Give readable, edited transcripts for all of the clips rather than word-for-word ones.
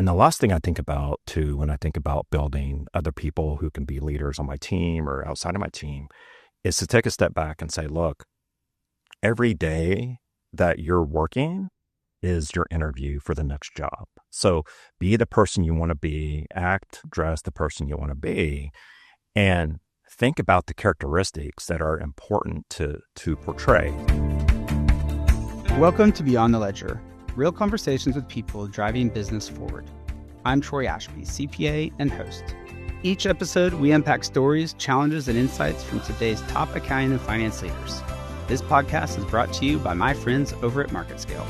And the last thing I think about too, when I think about building other people who can be leaders on my team or outside of my team, is to take a step back and say, look, every day that you're working is your interview for the next job. So be the person you want to be, act, dress the person you want to be, and think about the characteristics that are important to portray. Welcome to Beyond the Ledger, real conversations with people driving business forward. I'm Troy Ashby, CPA and host. Each episode, we unpack stories, challenges, and insights from today's top accounting and finance leaders. This podcast is brought to you by my friends over at MarketScale.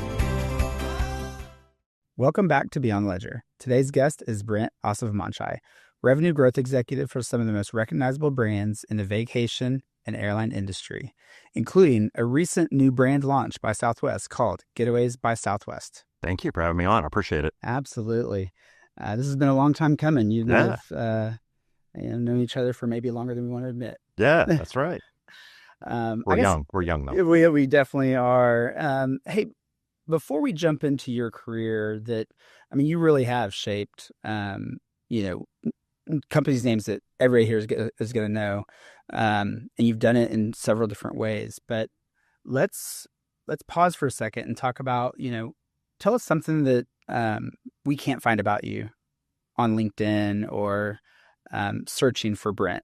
Welcome back to Beyond the Ledger. Today's guest is Brent Asavamonchai, Revenue Growth Executive for some of the most recognizable brands in the vacation and airline industry, including a recent new brand launch by Southwest called Getaways by Southwest. Thank you for having me on. I appreciate it. Absolutely. This has been a long time coming. You know, have known each other for maybe longer than we want to admit. Yeah, that's right. We're young. We're young, though. We definitely are. Hey, before we jump into your career, you really have shaped, companies' names that everybody here is going to know, and you've done it in several different ways. But let's pause for a second and talk about, tell us something that we can't find about you on LinkedIn or searching for Brent.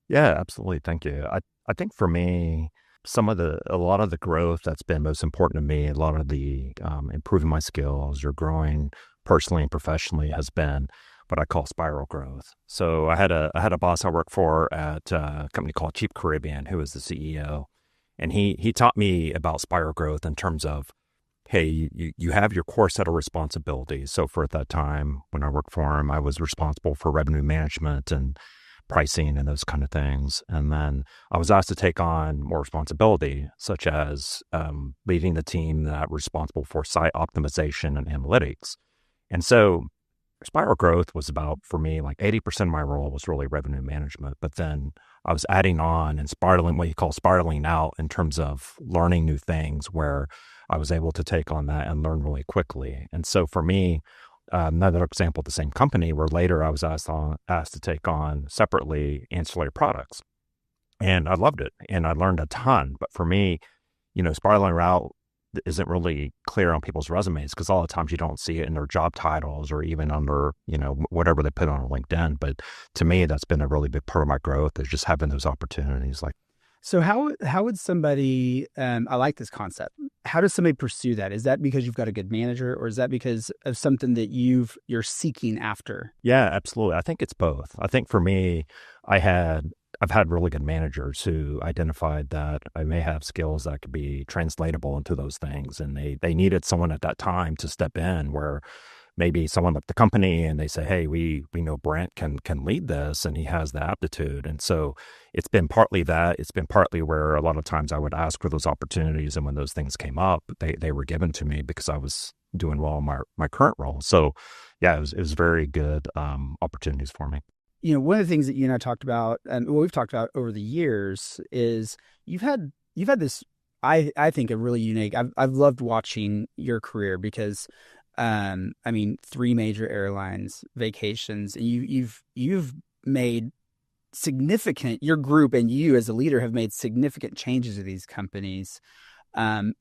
Yeah, absolutely. Thank you. I think for me, a lot of the growth that's been most important to me, a lot of the improving my skills or growing personally and professionally has been what I call spiral growth. So I had a boss I worked for at a company called Cheap Caribbean, who was the CEO, and he taught me about spiral growth in terms of, hey, you have your core set of responsibilities. So for at that time when I worked for him, I was responsible for revenue management and pricing and those kind of things. And then I was asked to take on more responsibility, such as leading the team that responsible for site optimization and analytics. And so spiral growth was about, for me, like 80% of my role was really revenue management. But then I was adding on and spiraling, what you call spiraling out, in terms of learning new things where I was able to take on that and learn really quickly. And so for me, another example, the same company where later I was asked to take on separately ancillary products. And I loved it and I learned a ton. But for me, spiraling out isn't really clear on people's resumes because a lot of times you don't see it in their job titles or even under, whatever they put on LinkedIn. But to me, that's been a really big part of my growth, is just having those opportunities. So how would somebody, I like this concept. How does somebody pursue that? Is that because you've got a good manager, or is that because of something that you're seeking after? Yeah, absolutely. I think it's both. I think for me, I've had really good managers who identified that I may have skills that could be translatable into those things. And they needed someone at that time to step in where maybe someone left the company and they say, hey, we know Brent can lead this and he has the aptitude. And so it's been partly that. It's been partly where a lot of times I would ask for those opportunities. And when those things came up, they were given to me because I was doing well in my current role. So yeah, it was very good opportunities for me. One of the things that you and I talked about, and what we've talked about over the years, is you've had this, I think, a really unique. I've loved watching your career because, 3 major airlines, vacations, and you've made significant. Your group and you as a leader have made significant changes to these companies.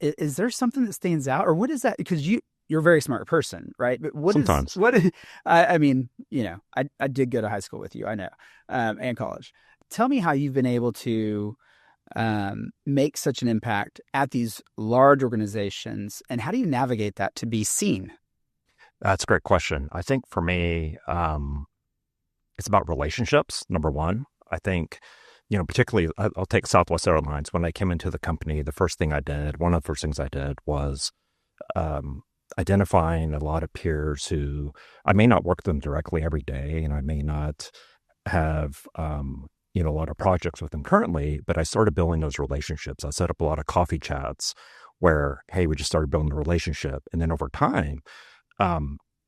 Is there something that stands out, or what is that? Because you're a very smart person, right? But Sometimes. I did go to high school with you, I know, and college. Tell me how you've been able to make such an impact at these large organizations, and how do you navigate that to be seen? That's a great question. I think for me, it's about relationships, number one. I think, particularly, I'll take Southwest Airlines. When I came into the company, one of the first things I did was identifying a lot of peers who I may not work with them directly every day, and I may not have, a lot of projects with them currently, but I started building those relationships. I set up a lot of coffee chats where, hey, we just started building a relationship. And then over time, I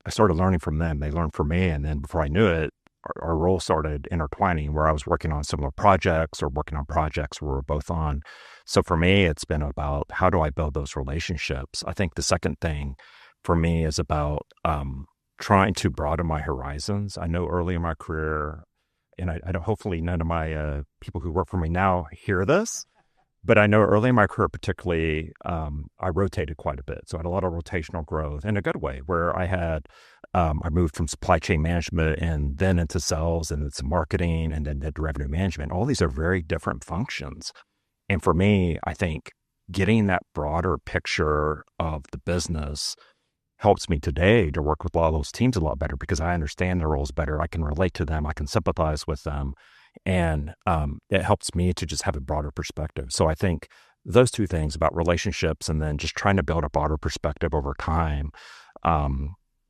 started learning from them. They learned from me. And then before I knew it, our roles started intertwining, where I was working on similar projects or working on projects we were both on. So for me, it's been about, how do I build those relationships? I think the second thing for me is about trying to broaden my horizons. I know early in my career, and I don't, hopefully none of my people who work for me now hear this, but I know early in my career, particularly, I rotated quite a bit. So I had a lot of rotational growth in a good way where I moved from supply chain management and then into sales and into marketing and then into revenue management. All these are very different functions. And for me, I think getting that broader picture of the business helps me today to work with a lot of those teams a lot better because I understand their roles better. I can relate to them. I can sympathize with them. And it helps me to just have a broader perspective. So I think those two things about relationships and then just trying to build a broader perspective over time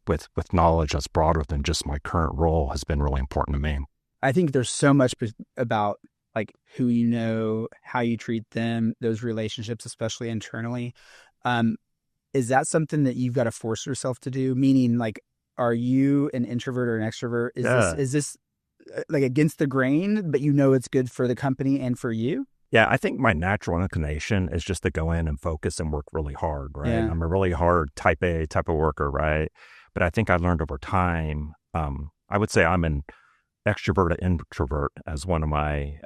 with knowledge that's broader than just my current role has been really important to me. I think there's so much about like who you know, how you treat them, those relationships, especially internally. Is that something that you've got to force yourself to do? Meaning, like, are you an introvert or an extrovert? Is this like against the grain, but you know it's good for the company and for you? Yeah, I think my natural inclination is just to go in and focus and work really hard, right? Yeah. I'm a really hard type A type of worker, right? But I think I learned over time, I would say I'm an extrovert introvert as one of my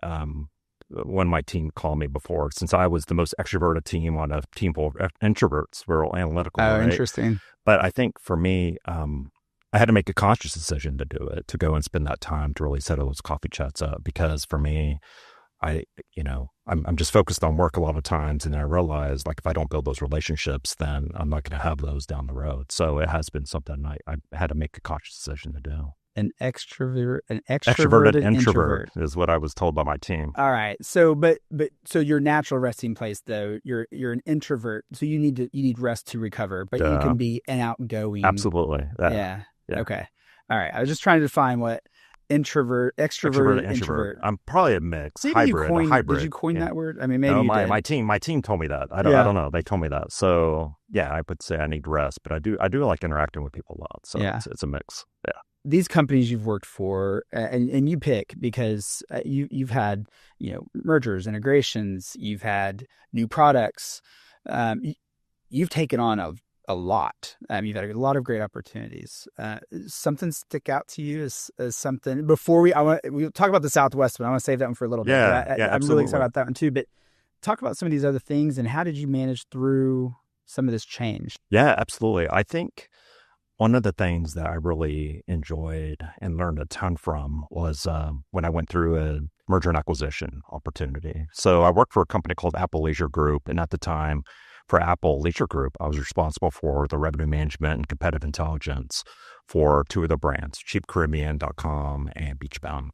team called me before, since I was the most extroverted team on a team full of introverts. We're all analytical, Oh, right? interesting. But I think for me, I had to make a conscious decision to do it, to go and spend that time to really set those coffee chats up. Because for me, I'm just focused on work a lot of times. And I realized, like, if I don't build those relationships, then I'm not going to have those down the road. So it has been something I had to make a conscious decision to do. An extroverted introvert is what I was told by my team. All right. So, but so your natural resting place, though, you're an introvert, so you need rest to recover, but you can be an outgoing. Absolutely. Yeah. Okay. All right. I was just trying to define what extroverted, introvert. I'm probably a mix, Maybe hybrid. Did you coin that word? I mean, maybe no, you did. my team told me that. I don't know. They told me that. So yeah, I would say I need rest, but I do like interacting with people a lot. So it's a mix. Yeah. These companies you've worked for, and you pick because you've had mergers, integrations, you've had new products, you've taken on a lot. You've had a lot of great opportunities. Something stick out to you as something before we'll talk about the Southwest, but I want to save that one for a little bit. I'm really excited about that one too. But talk about some of these other things and how did you manage through some of this change? Yeah, absolutely. I think one of the things that I really enjoyed and learned a ton from was when I went through a merger and acquisition opportunity. So I worked for a company called Apple Leisure Group. And at the time, for Apple Leisure Group, I was responsible for the revenue management and competitive intelligence for two of the brands, cheapcaribbean.com and Beachbound.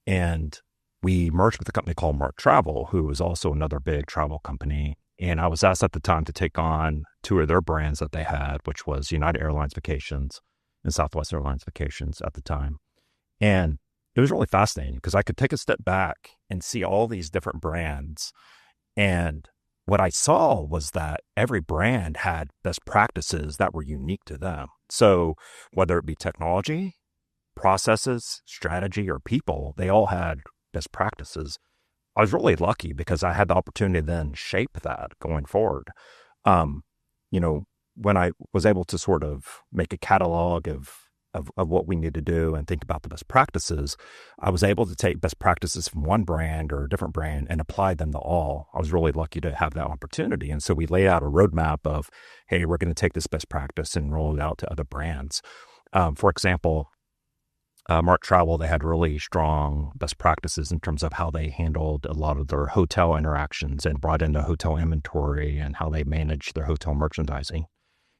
And we merged with a company called Mark Travel, who was also another big travel company. And I was asked at the time to take on two of their brands that they had, which was United Airlines Vacations and Southwest Airlines Vacations at the time. And it was really fascinating because I could take a step back and see all these different brands. And what I saw was that every brand had best practices that were unique to them. So whether it be technology, processes, strategy, or people, they all had best practices. I was really lucky because I had the opportunity to then shape that going forward. When I was able to sort of make a catalog of what we need to do and think about the best practices, I was able to take best practices from one brand or a different brand and apply them to all. I was really lucky to have that opportunity. And so we laid out a roadmap of, hey, we're going to take this best practice and roll it out to other brands. For example, Mark Travel, they had really strong best practices in terms of how they handled a lot of their hotel interactions and brought in the hotel inventory and how they managed their hotel merchandising.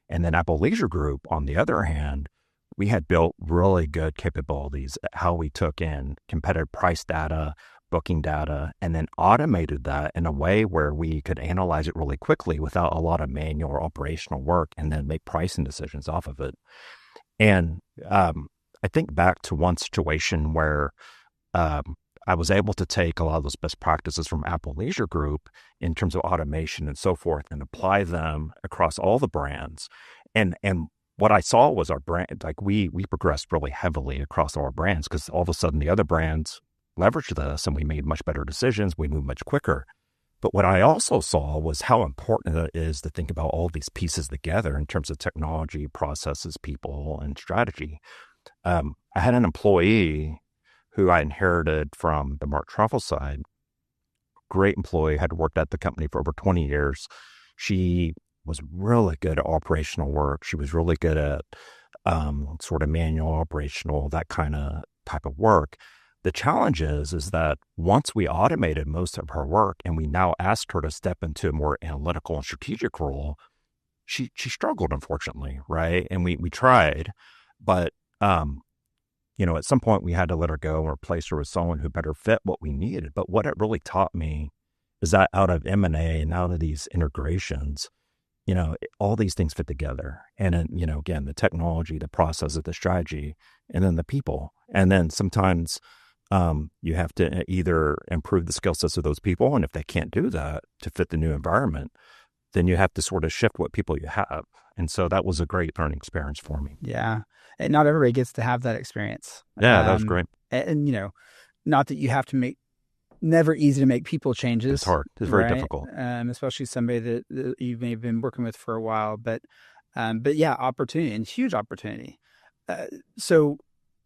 And then Apple Leisure Group, on the other hand, we had built really good capabilities at how we took in competitive price data, booking data, and then automated that in a way where we could analyze it really quickly without a lot of manual or operational work and then make pricing decisions off of it. And I think back to one situation where I was able to take a lot of those best practices from Apple Leisure Group in terms of automation and so forth and apply them across all the brands. And what I saw was our brand, like we progressed really heavily across all our brands because all of a sudden the other brands leveraged this and we made much better decisions. We moved much quicker. But what I also saw was how important it is to think about all these pieces together in terms of technology, processes, people, and strategy. I had an employee who I inherited from the Mark Travel side, great employee, had worked at the company for over 20 years. She was really good at operational work. She was really good at sort of manual operational, that kind of type of work. The challenge is that once we automated most of her work and we now asked her to step into a more analytical and strategic role, she struggled, unfortunately, right? And we tried, but at some point we had to let her go and replace her with someone who better fit what we needed. But what it really taught me is that out of M&A and out of these integrations, all these things fit together. And then, again, the technology, the process of the strategy, and then the people. And then sometimes you have to either improve the skill sets of those people. And if they can't do that to fit the new environment, then you have to sort of shift what people you have. And so that was a great learning experience for me. Yeah. And not everybody gets to have that experience. Yeah, that was great. And, not that you have to never easy to make people changes. It's hard. It's very right? difficult. Especially somebody that you may have been working with for a while. But yeah, opportunity and huge opportunity. So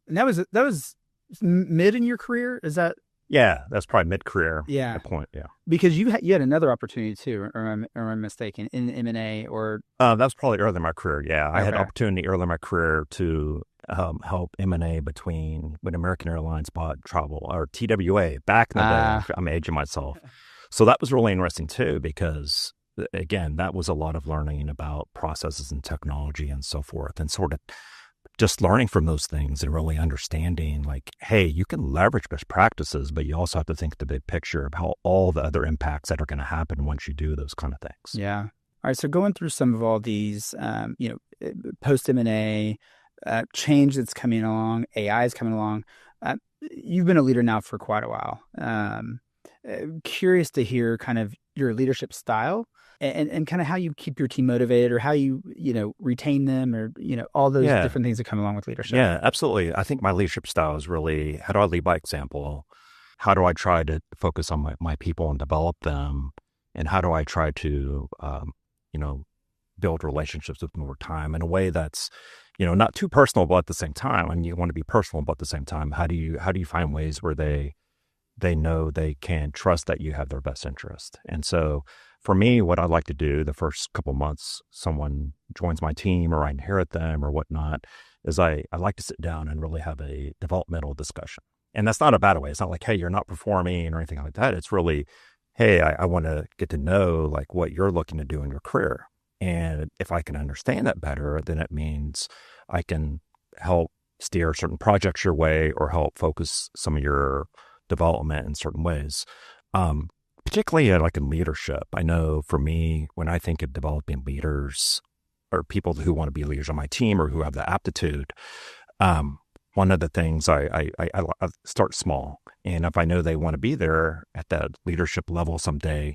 that was mid in your career. Is that? Yeah, that's probably mid-career. Yeah, at point. Yeah, because you had another opportunity too, or am I mistaken? In M&A or that was probably early in my career. Yeah, I had Okay. opportunity early in my career to help M&A between when American Airlines bought Travel or TWA back in the day. I'm aging myself, so that was really interesting too because again, that was a lot of learning about processes and technology and so forth, and sort of just learning from those things and really understanding like, hey, you can leverage best practices, but you also have to think the big picture of how all the other impacts that are going to happen once you do those kind of things. Yeah. All right. So going through some of all these, post M&A change that's coming along, AI is coming along. You've been a leader now for quite a while. Curious to hear kind of your leadership style and kind of how you keep your team motivated or how you retain them or all those different things that come along with leadership. Yeah, absolutely. I think my leadership style is really, how do I lead by example? How do I try to focus on my people and develop them? And how do I try to build relationships with them over time in a way that's not too personal, but at the same time, and you want to be personal, but at the same time, how do you find ways where they know they can trust that you have their best interest? And so for me, what I like to do the first couple months someone joins my team or I inherit them or whatnot is I like to sit down and really have a developmental discussion. And that's not a bad way. It's not like, hey, you're not performing or anything like that. It's really, hey, I want to get to know like what you're looking to do in your career. And if I can understand that better, then it means I can help steer certain projects your way or help focus some of your development in certain ways. Particularly like in leadership. I know for me, when I think of developing leaders or people who want to be leaders on my team or who have the aptitude, one of the things I start small. And if I know they want to be there at that leadership level someday,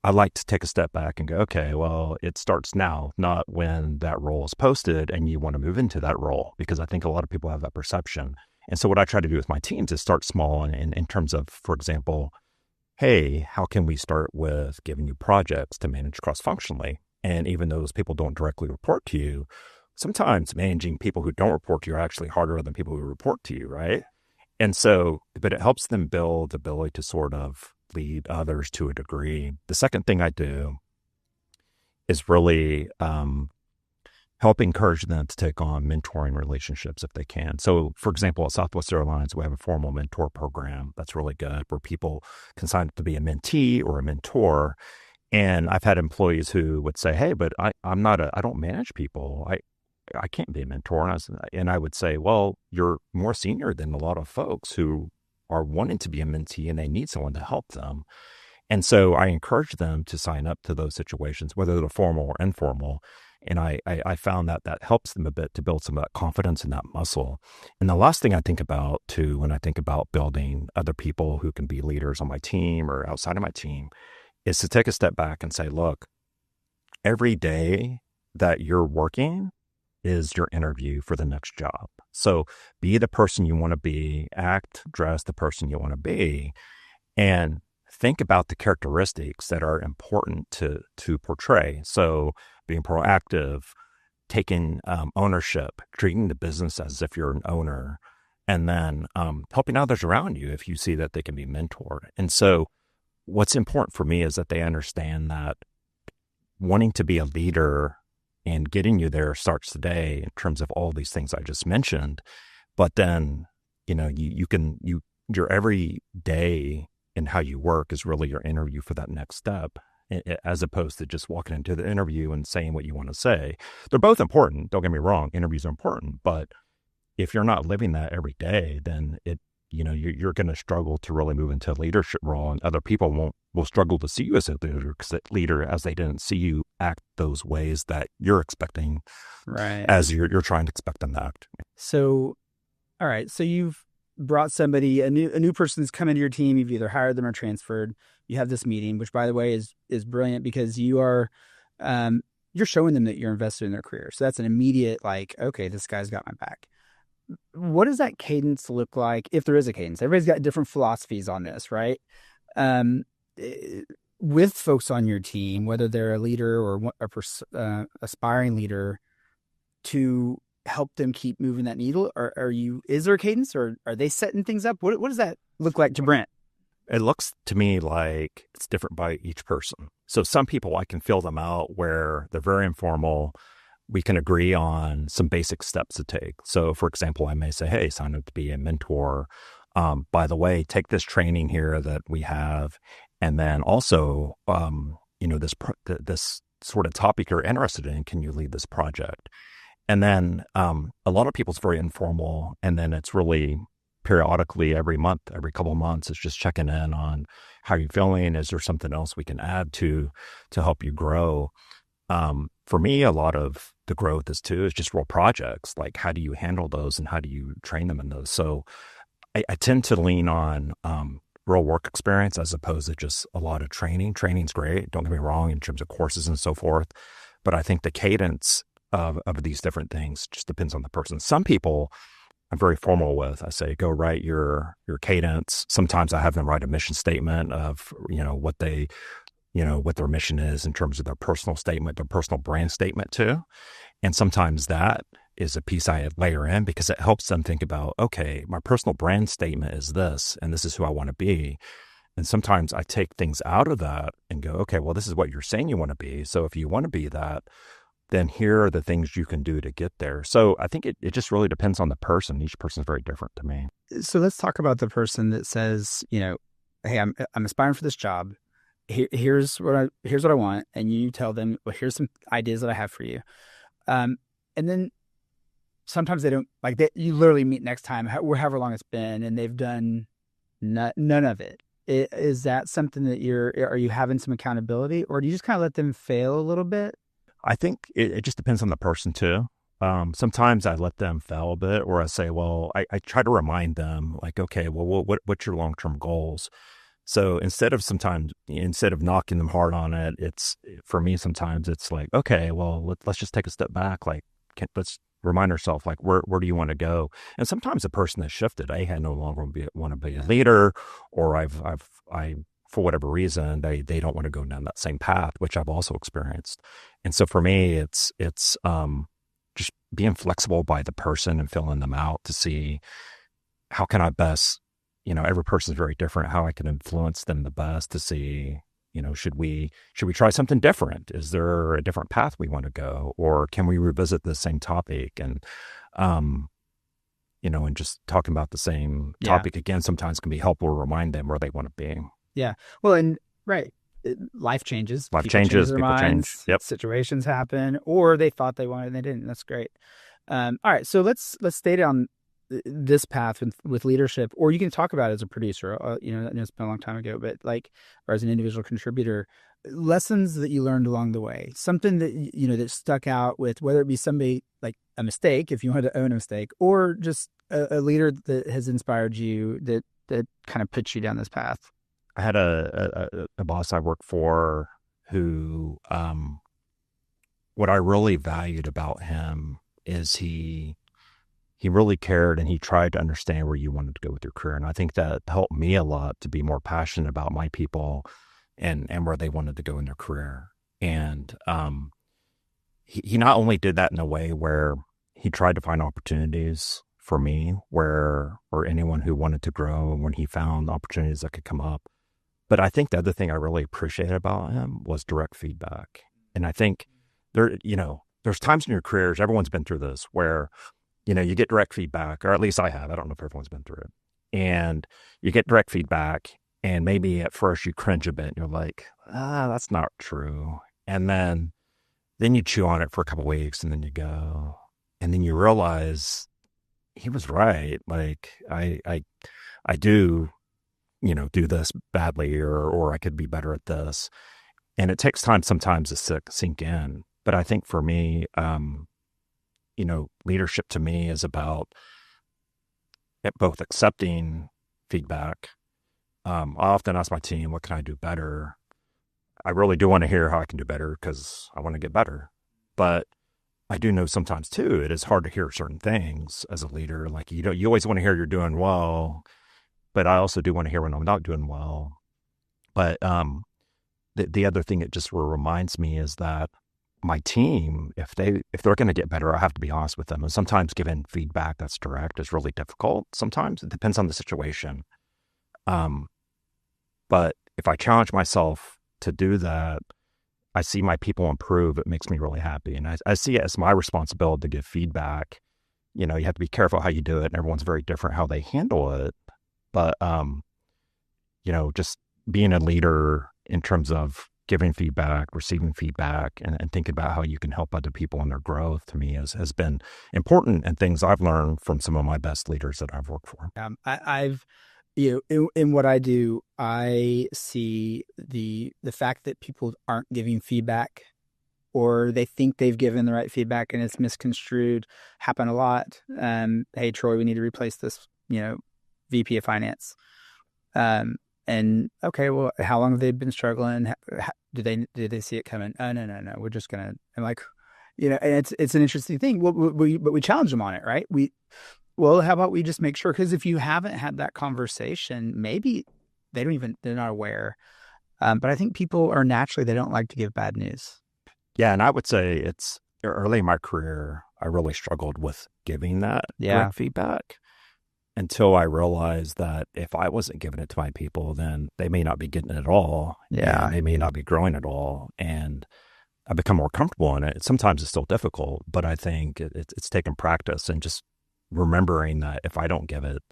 I like to take a step back and go, okay, well, it starts now, not when that role is posted and you want to move into that role, because I think a lot of people have that perception. And so what I try to do with my teams is start small in terms of, for example, hey, how can we start with giving you projects to manage cross-functionally? And even though those people don't directly report to you, sometimes managing people who don't report to you are actually harder than people who report to you, right? And so, but it helps them build the ability to sort of lead others to a degree. The second thing I do is really help encourage them to take on mentoring relationships if they can. So, for example, at Southwest Airlines, we have a formal mentor program that's really good where people can sign up to be a mentee or a mentor. And I've had employees who would say, hey, but I don't manage people. I can't be a mentor. And I would say, well, you're more senior than a lot of folks who are wanting to be a mentee and they need someone to help them. And so I encourage them to sign up to those situations, whether they're formal or informal. And I found that helps them a bit to build some of that confidence and that muscle. And the last thing I think about too, when I think about building other people who can be leaders on my team or outside of my team, is to take a step back and say, look, every day that you're working is your interview for the next job. So be the person you want to be, act, dress the person you want to be, and think about the characteristics that are important to portray. So being proactive, taking ownership, treating the business as if you're an owner, and then helping others around you if you see that they can be mentored. And so what's important for me is that they understand that wanting to be a leader and getting you there starts today in terms of all these things I just mentioned. But then, your every day and how you work is really your interview for that next step, as opposed to just walking into the interview and saying what you want to say. They're both important. Don't get me wrong. Interviews are important. But if you're not living that every day, then you're going to struggle to really move into a leadership role, and other people will struggle to see you as a leader as they didn't see you act those ways that you're expecting, Right. as you're trying to expect them to act. So, all right. So you've brought somebody, a new person's come into your team. You've either hired them or transferred. You have this meeting, which, by the way, is brilliant because you're showing them that you're invested in their career. So that's an immediate, like, okay, this guy's got my back. What does that cadence look like, if there is a cadence? Everybody's got different philosophies on this, right? With folks on your team, whether they're a leader or aspiring leader, to help them keep moving that needle? Is there a cadence, or are they setting things up? What does that look like to Brent? It looks to me like it's different by each person. So some people, I can feel them out where they're very informal. We can agree on some basic steps to take. So, for example, I may say, hey, sign up to be a mentor. By the way, take this training here that we have. And then also, this sort of topic you're interested in, can you lead this project? And then a lot of people's very informal. And then it's really periodically every month, every couple of months, it's just checking in on how you're feeling. Is there something else we can add to help you grow? For me, a lot of the growth is just real projects. Like, how do you handle those and how do you train them in those? So I tend to lean on real work experience as opposed to just a lot of training. Training's great. Don't get me wrong in terms of courses and so forth. But I think the cadence of these different things just depends on the person. Some people I'm very formal with. I say, go write your cadence. Sometimes I have them write a mission statement of, what their mission is in terms of their personal statement, their personal brand statement too. And sometimes that is a piece I layer in because it helps them think about, okay, my personal brand statement is this, and this is who I want to be. And sometimes I take things out of that and go, okay, well, this is what you're saying you want to be. So if you want to be that, then here are the things you can do to get there. So I think it just really depends on the person. Each person is very different to me. So let's talk about the person that says, hey, I'm aspiring for this job. Here's what I want, and you tell them, well, here's some ideas that I have for you, and then sometimes they don't like that. You literally meet next time, however long it's been, and they've done none of it. Is that something that are you having some accountability, or do you just kind of let them fail a little bit? I think it just depends on the person too. Sometimes I let them fail a bit, or I say, well, I try to remind them, like, okay, well, what's your long-term goals? So instead of knocking them hard on it, for me, sometimes it's like, okay, well, let's just take a step back. Like, let's remind ourselves, like, where do you want to go? And sometimes the person has shifted. I no longer want to be a leader, or I for whatever reason, they don't want to go down that same path, which I've also experienced. And so for me, it's just being flexible by the person and filling them out to see how can I best, every person is very different, how I can influence them the best to see, should we try something different? Is there a different path we want to go? Or can we revisit the same topic? And, and just talking about the same topic again, sometimes can be helpful to remind them where they want to be. Yeah. Well, and right. Life changes. Life changes. People change. Yep. Situations happen, or they thought they wanted and they didn't. That's great. All right. So let's stay down this path with leadership, or you can talk about it as a producer. It's been a long time ago, but or as an individual contributor, lessons that you learned along the way, something that that stuck out with, whether it be somebody like a mistake, if you wanted to own a mistake, or just a leader that has inspired you that kind of puts you down this path. I had a boss I worked for who, what I really valued about him is he he really cared and he tried to understand where you wanted to go with your career. And I think that helped me a lot to be more passionate about my people and where they wanted to go in their career. And he not only did that in a way where he tried to find opportunities for me where or anyone who wanted to grow and when he found opportunities that could come up. But I think the other thing I really appreciated about him was direct feedback. And I think there's times in your careers, everyone's been through this, where, you get direct feedback, or at least I have. I don't know if everyone's been through it. And you get direct feedback, and maybe at first you cringe a bit and you're like, that's not true. And then you chew on it for a couple of weeks and then you go, and then you realize he was right. Like I do, do this badly or I could be better at this. And it takes time sometimes to sink in. But I think for me, leadership to me is about both accepting feedback. I often ask my team, what can I do better? I really do want to hear how I can do better because I want to get better. But I do know sometimes too, it is hard to hear certain things as a leader. Like, you always want to hear you're doing well, but I also do want to hear when I'm not doing well. But the other thing it just reminds me is that my team, if they're going to get better, I have to be honest with them. And sometimes giving feedback that's direct is really difficult. Sometimes it depends on the situation. But if I challenge myself to do that, I see my people improve. It makes me really happy. And I see it as my responsibility to give feedback. You have to be careful how you do it, and everyone's very different how they handle it. But, just being a leader in terms of giving feedback, receiving feedback, and thinking about how you can help other people in their growth, to me has been important, and things I've learned from some of my best leaders that I've worked for. I've in what I do, I see the fact that people aren't giving feedback, or they think they've given the right feedback and it's misconstrued, happen a lot. Hey, Troy, we need to replace this, VP of finance. And okay, well, how long have they been struggling? Did they see it coming? Oh, no. We're just gonna. I'm like, and it's an interesting thing. Well, but we challenge them on it, right? Well, how about we just make sure? Because if you haven't had that conversation, maybe they're not aware. But I think people are naturally, they don't like to give bad news. Yeah. And I would say it's early in my career, I really struggled with giving that direct feedback until I realized that if I wasn't giving it to my people, then they may not be getting it at all. Yeah. And they may not be growing at all. And I become more comfortable in it. Sometimes it's still difficult, but I think it's taken practice and just remembering that if I don't give it,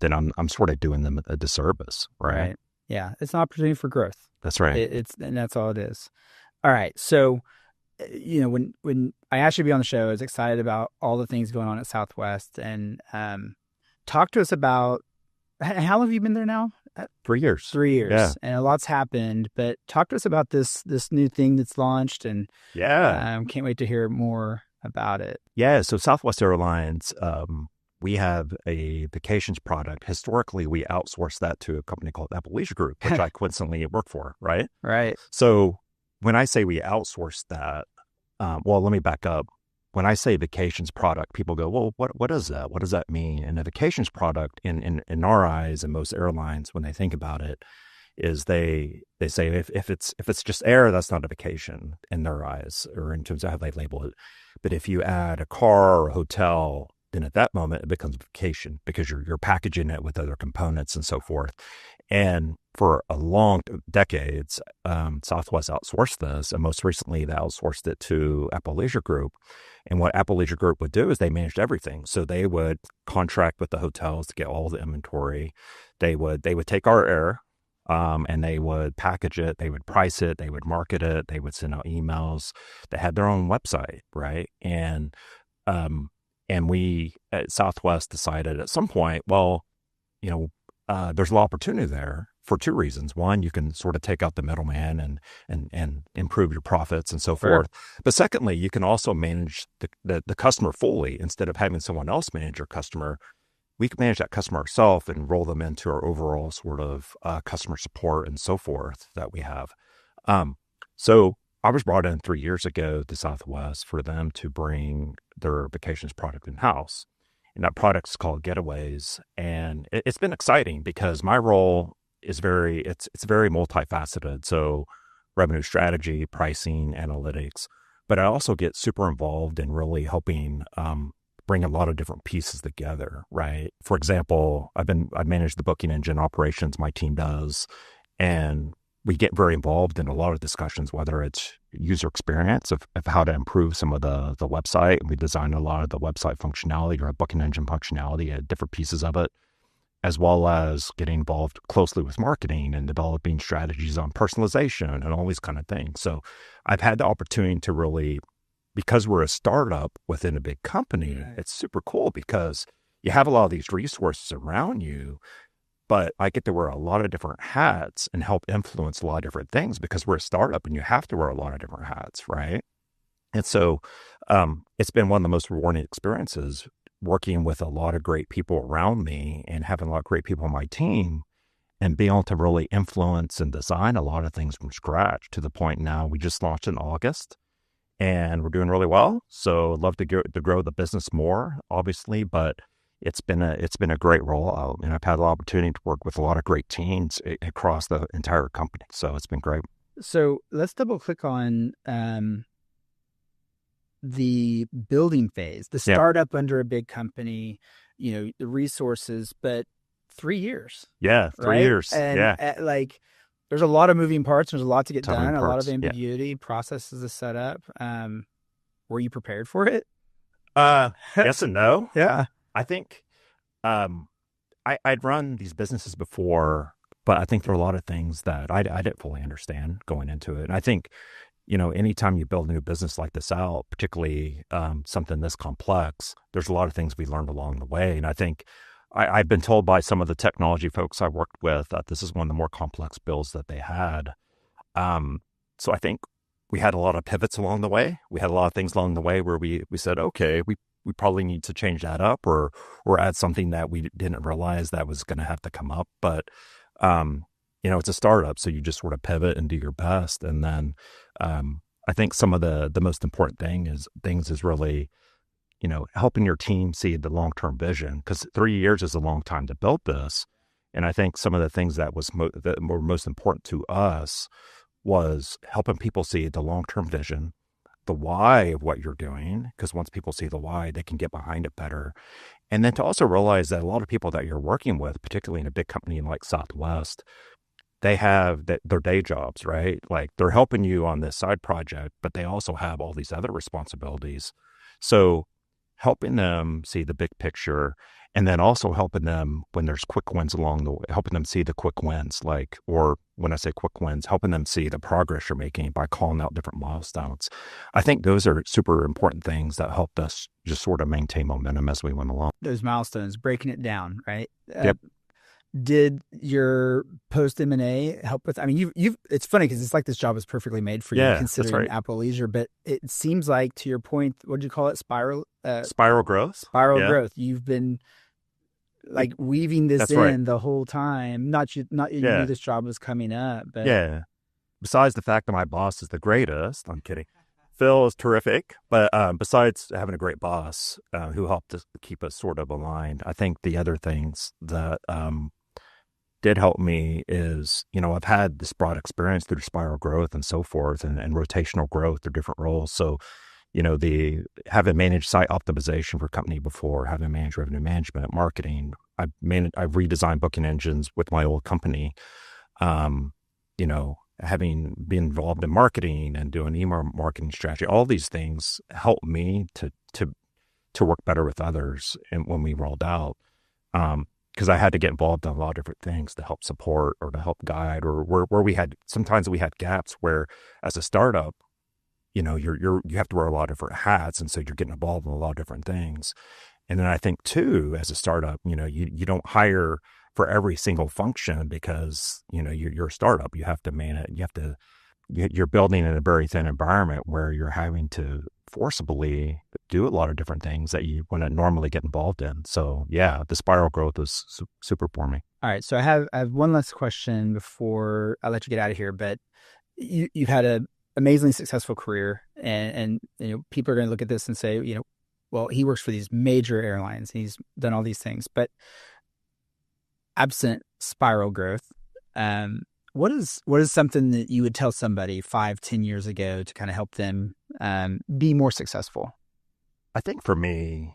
then I'm sort of doing them a disservice, right? Yeah, it's an opportunity for growth. That's right. And that's all it is. All right, so when I asked you to be on the show, I was excited about all the things going on at Southwest, and talk to us about how long have you been there now? 3 years. 3 years, yeah. And a lot's happened. But talk to us about this new thing that's launched, and can't wait to hear more about it. Yeah. So Southwest Airlines, we have a vacations product. Historically, we outsourced that to a company called Appalachia Group, which I coincidentally work for, right? Right. So when I say we outsourced that, well, let me back up. When I say vacations product, people go, well, what is that? What does that mean? And a vacations product in our eyes and most airlines, when they think about it, is they say if it's just air, that's not a vacation in their eyes, or in terms of how they label it. But if you add a car or a hotel, then at that moment it becomes a vacation because you're packaging it with other components and so forth. And for a long decades, Southwest outsourced this, and most recently they outsourced it to Appalachia Group. And what Appalachia Group would do is they managed everything. So they would contract with the hotels to get all the inventory. They would take our air, and they would package it, they would price it, they would market it, they would send out emails. They had their own website, right? And we at Southwest decided at some point, well, there's a lot of opportunity there for two reasons. One, you can sort of take out the middleman and improve your profits and so forth. But secondly, you can also manage the customer fully. Instead of having someone else manage your customer, we can manage that customer ourselves and roll them into our overall sort of customer support and so forth that we have. So I was brought in 3 years ago to Southwest for them to bring their vacations product in-house. and that product's called Getaways. And it's been exciting because my role is it's very multifaceted. So revenue strategy, pricing, analytics, but I also get super involved in really helping bring a lot of different pieces together, right? For example, I manage the booking engine operations, my team does, and we get very involved in a lot of discussions, whether it's user experience of how to improve some of the website. We design a lot of the website functionality or booking engine functionality at different pieces of it, as well as getting involved closely with marketing and developing strategies on personalization and all these kind of things. So I've had the opportunity to really, because we're a startup within a big company, right, it's super cool because you have a lot of these resources around you, but I get to wear a lot of different hats and help influence a lot of different things because we're a startup and you have to wear a lot of different hats, right? And so it's been one of the most rewarding experiences working with a lot of great people around me and having a lot of great people on my team and being able to really influence and design a lot of things from scratch to the point now we just launched in August and we're doing really well. So I'd love to grow the business more, obviously, but it's been a great rollout, and I've had the opportunity to work with a lot of great teams across the entire company. So it's been great. So let's double click on the building phase, the startup under a big company, the resources, but 3 years. Yeah, 3 years. And like, there's a lot of moving parts. There's a lot to get done, a lot of ambiguity, processes to set up. Were you prepared for it? Yes and no. Yeah. I think I'd run these businesses before, but I think there are a lot of things that I didn't fully understand going into it. And I think, anytime you build a new business like this out, particularly something this complex, there's a lot of things we learned along the way. And I think I've been told by some of the technology folks I worked with that this is one of the more complex builds that they had. So I think we had a lot of pivots along the way. We had a lot of things along the way where we said, okay, we probably need to change that up or add something that we didn't realize that was going to have to come up. But, it's a startup, so you just sort of pivot and do your best. And then I think some of the most important things is really, helping your team see the long-term vision, because 3 years is a long time to build this. And I think some of the things that were most important to us was helping people see the long-term vision, the why of what you're doing, because once people see the why, they can get behind it better. And then to also realize that a lot of people that you're working with, particularly in a big company like Southwest, they have their day jobs, right? Like they're helping you on this side project, but they also have all these other responsibilities. So helping them see the big picture, and then also helping them when there's quick wins along the way, helping them see the quick wins, or when I say quick wins, helping them see the progress you're making by calling out different milestones. I think those are super important things that helped us just sort of maintain momentum as we went along. Those milestones, breaking it down, right? Yep. Did your post M&A help with? I mean, it's funny because it's like this job is perfectly made for you, considering Apple Leisure. But it seems like, to your point, what did you call it? Spiral growth. Growth. You've been like weaving this the whole time. Not you knew this job was coming up, but besides the fact that my boss is the greatest, I'm kidding. Phil is terrific, but besides having a great boss who helped us keep us sort of aligned, I think the other things that did help me is, I've had this broad experience through spiral growth and so forth, and rotational growth through different roles. So, having managed site optimization for a company before, having managed revenue management, marketing, I've redesigned booking engines with my old company. Having been involved in marketing and doing email marketing strategy, all these things help me to work better with others. And when we rolled out, because I had to get involved in a lot of different things to help support or to help guide, or where sometimes we had gaps where, as a startup, you have to wear a lot of different hats, and so you're getting involved in a lot of different things. And then I think too, as a startup, you don't hire for every single function because you're a startup. You have to manage. You're building in a very thin environment where you're having to forcibly do a lot of different things that you wouldn't normally get involved in. So the spiral growth was super for me. All right, so I have one last question before I let you get out of here. But you've had an amazingly successful career, and people are going to look at this and say, well, he works for these major airlines. He's done all these things, but absent spiral growth, what is something that you would tell somebody 5-10 years ago to kind of help them be more successful? I think for me,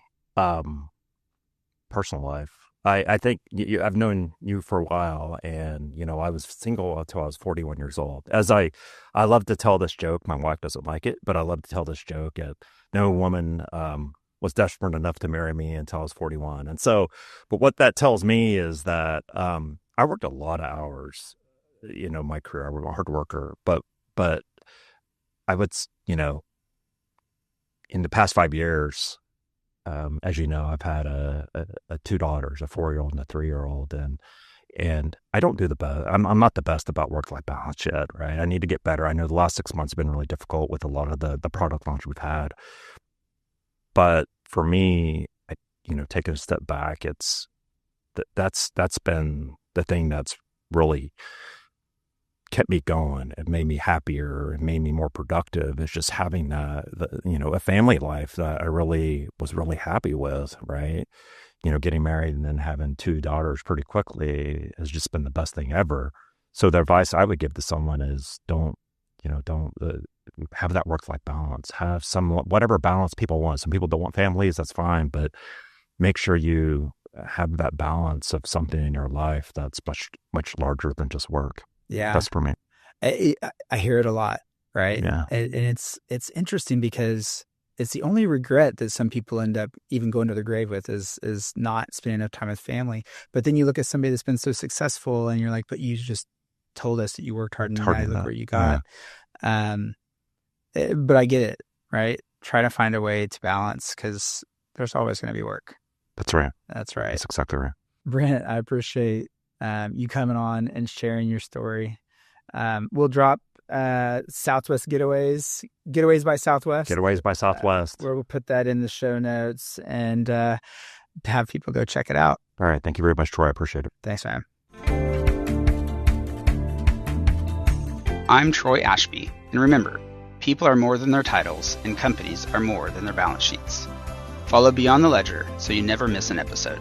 personal life. I think I've known you for a while, and I was single until I was 41 years old. I love to tell this joke. My wife doesn't like it, but I love to tell this joke. No woman was desperate enough to marry me until I was 41, and so. But what that tells me is that I worked a lot of hours. My career. I was a hard worker, but I would, in the past 5 years. As you know, I've had a 2 daughters, a 4-year-old and a 3-year-old, and I don't do the best. I'm not the best about work-life balance yet, right? I need to get better. I know the last 6 months have been really difficult with a lot of the product launch we've had, but for me, taking a step back, that's been the thing that's really kept me going. It made me happier. It made me more productive. It's just having a family life that I really was really happy with, right? Getting married and then having 2 daughters pretty quickly has just been the best thing ever. So the advice I would give to someone is don't have that work-life balance. Have whatever balance people want. Some people don't want families. That's fine. But make sure you have that balance of something in your life that's much, much larger than just work. Yeah. That's for me. I hear it a lot, right? Yeah. And it's interesting because it's the only regret that some people end up even going to their grave with is not spending enough time with family. But then you look at somebody that's been so successful and you're like, but you just told us that you worked hard and now look where you got. Yeah. But I get it, right? Try to find a way to balance because there's always going to be work. That's right. That's right. That's exactly right. Brent, I appreciate you coming on and sharing your story. We'll drop Southwest Getaways by Southwest. Getaways by Southwest. Where we'll put that in the show notes and have people go check it out. All right. Thank you very much, Troy. I appreciate it. Thanks, man. I'm Troy Ashby, and remember, people are more than their titles, and companies are more than their balance sheets. Follow Beyond the Ledger so you never miss an episode.